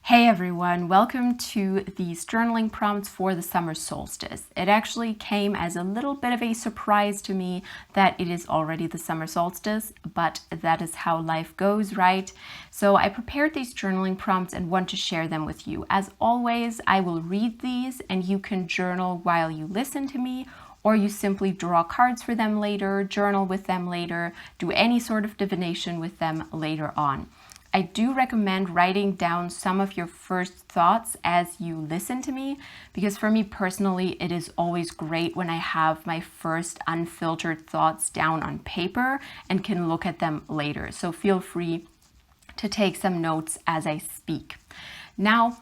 Hey everyone, welcome to these journaling prompts for the summer solstice. It actually came as a little bit of a surprise to me that it is already the summer solstice, but that is how life goes, right? So I prepared these journaling prompts and want to share them with you. As always, I will read these and you can journal while you listen to me, or you simply draw cards for them later, journal with them later, do any sort of divination with them later on. I do recommend writing down some of your first thoughts as you listen to me, because for me personally, it is always great when I have my first unfiltered thoughts down on paper and can look at them later. So feel free to take some notes as I speak. Now,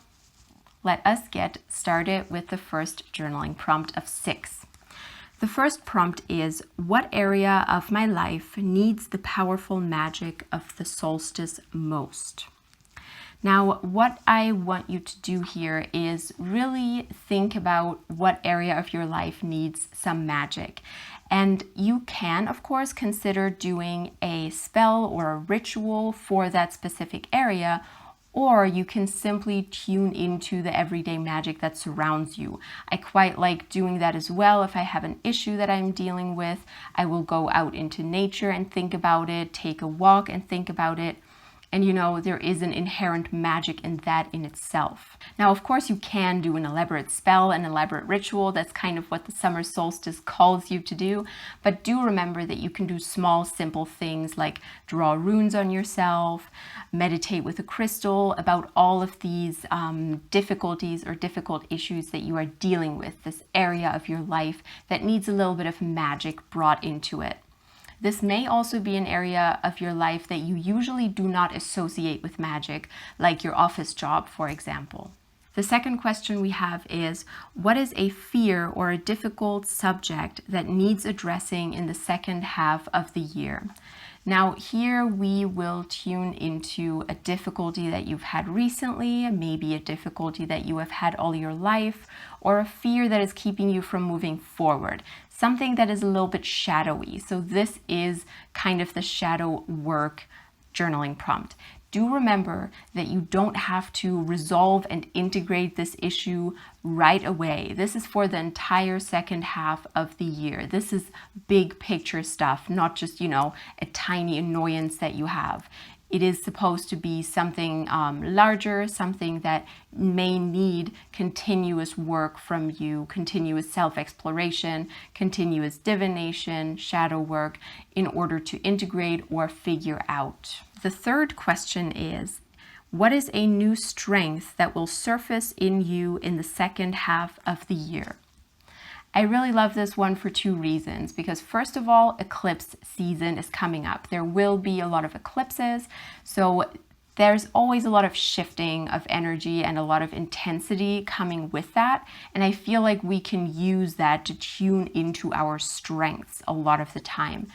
let us get started with the first journaling prompt of 6. The first prompt is, what area of my life needs the powerful magic of the solstice most? Now, what I want you to do here is really think about what area of your life needs some magic. And you can, of course, consider doing a spell or a ritual for that specific area, or you can simply tune into the everyday magic that surrounds you. I quite like doing that as well. If I have an issue that I'm dealing with, I will go out into nature and think about it, take a walk and think about it. And you know, there is an inherent magic in that in itself. Now, of course, you can do an elaborate spell, an elaborate ritual. That's kind of what the summer solstice calls you to do. But do remember that you can do small, simple things like draw runes on yourself, meditate with a crystal about all of these difficulties or difficult issues that you are dealing with, this area of your life that needs a little bit of magic brought into it. This may also be an area of your life that you usually do not associate with magic, like your office job, for example. The second question we have is, what is a fear or a difficult subject that needs addressing in the second half of the year? Now, here we will tune into a difficulty that you've had recently, maybe a difficulty that you have had all your life, or a fear that is keeping you from moving forward, something that is a little bit shadowy. So this is kind of the shadow work journaling prompt. Do remember that you don't have to resolve and integrate this issue right away. This is for the entire second half of the year. This is big picture stuff, not just, a tiny annoyance that you have. It is supposed to be something larger, something that may need continuous work from you, continuous self-exploration, continuous divination, shadow work, in order to integrate or figure out. The third question is, what is a new strength that will surface in you in the second half of the year? I really love this one for 2 reasons, because first of all, eclipse season is coming up. There will be a lot of eclipses, so there's always a lot of shifting of energy and a lot of intensity coming with that. And I feel like we can use that to tune into our strengths a lot of the time.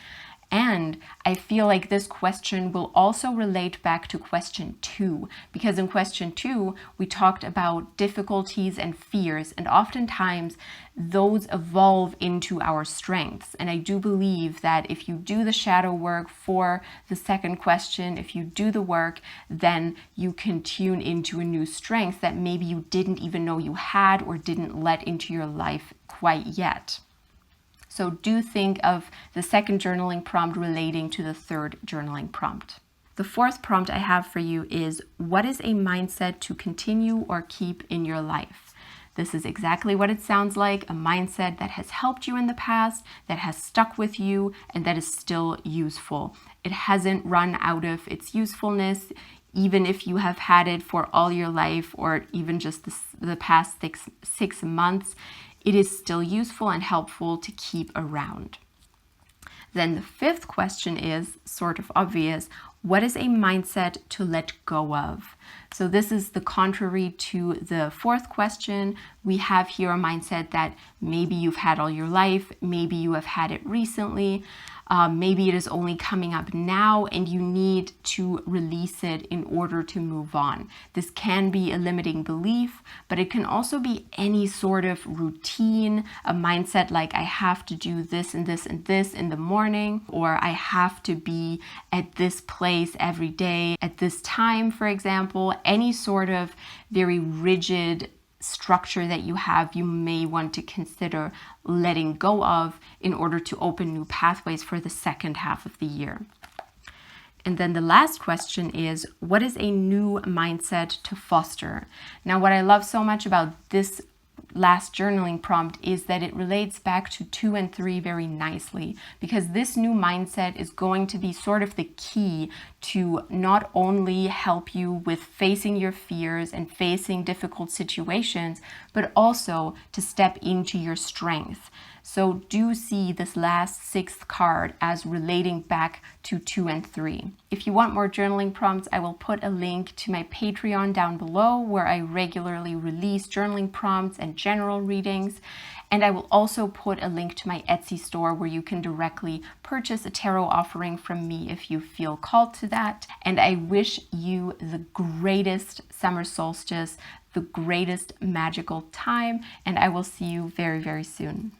And I feel like this question will also relate back to question 2, because in question 2, we talked about difficulties and fears, and oftentimes those evolve into our strengths. And I do believe that if you do the shadow work for the second question, if you do the work, then you can tune into a new strength that maybe you didn't even know you had or didn't let into your life quite yet. So do think of the second journaling prompt relating to the third journaling prompt. The fourth prompt I have for you is, what is a mindset to continue or keep in your life? This is exactly what it sounds like, a mindset that has helped you in the past, that has stuck with you, and that is still useful. It hasn't run out of its usefulness, even if you have had it for all your life or even just the past six months. It is still useful and helpful to keep around. Then the fifth question is sort of obvious. What is a mindset to let go of? So this is the contrary to the fourth question. We have here a mindset that maybe you've had all your life, maybe you have had it recently. Maybe it is only coming up now and you need to release it in order to move on. This can be a limiting belief, but it can also be any sort of routine, a mindset like I have to do this and this and this in the morning, or I have to be at this place every day at this time, for example. Any sort of very rigid structure that you have, you may want to consider letting go of in order to open new pathways for the second half of the year. And then the last question is, what is a new mindset to foster? Now, what I love so much about this last journaling prompt is that it relates back to 2 and 3 very nicely, because this new mindset is going to be sort of the key to not only help you with facing your fears and facing difficult situations, but also to step into your strength. So do see this last 6th card as relating back to 2 and 3. If you want more journaling prompts, I will put a link to my Patreon down below, where I regularly release journaling prompts and general readings. And I will also put a link to my Etsy store where you can directly purchase a tarot offering from me if you feel called to that. And I wish you the greatest summer solstice, the greatest magical time, and I will see you very, very soon.